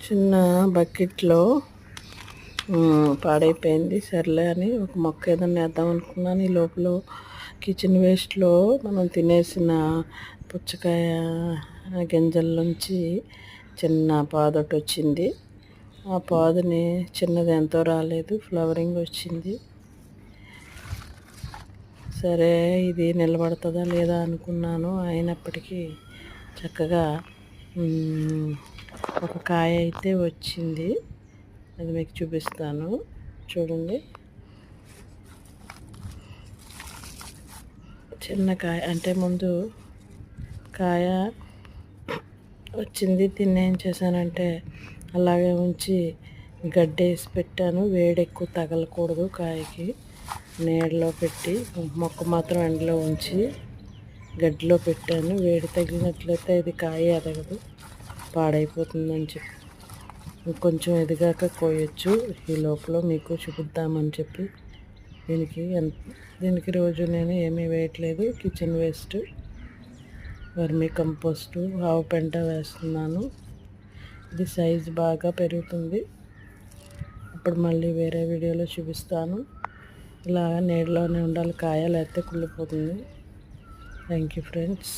చిన్న బకెట్లో పాడైపోయింది. సర్లే అని ఒక మొక్క ఏదన్నా వేద్దాం అనుకున్నాను. ఈ లోపల కిచెన్ వేస్ట్లో మనం తినేసిన పుచ్చకాయ గింజల నుంచి చిన్న పాదొకటి వచ్చింది. ఆ పాదుని చిన్నది ఎంతో రాలేదు, ఫ్లవరింగ్ వచ్చింది. సరే ఇది నిలబడుతుందా లేదా అనుకున్నాను. అయినప్పటికీ చక్కగా ఒక కాయ అయితే వచ్చింది. అది మీకు చూపిస్తాను, చూడండి. చిన్న కాయ అంటే ముందు కాయ వచ్చింది. దీన్ని ఏం చేశానంటే అలాగే ఉంచి గడ్డేసి పెట్టాను. వేడి ఎక్కువ తగలకూడదు కాయకి. నీడలో పెట్టి మొక్క మాత్రం ఎండలో ఉంచి గడ్డిలో పెట్టాను. వేడి తగిలినట్లయితే ఇది కాయ ఎదగదు, పాడైపోతుందని చెప్పి ఇంకొంచెం ఎదిగాక కోయొచ్చు. ఈ లోపల మీకు చూపిద్దామని చెప్పి దీనికి రోజు నేను ఏమీ వేయట్లేదు. కిచెన్ వేస్ట్, వర్మీ కంపోస్టు, ఆవు పెంట వేస్తున్నాను. ఇది సైజు బాగా పెరుగుతుంది. అప్పుడు మళ్ళీ వేరే వీడియోలో చూపిస్తాను. ఇలా నీడలోనే ఉండాలి కాయ, లేకపోతే కుళ్ళిపోతుంది. Thank you friends.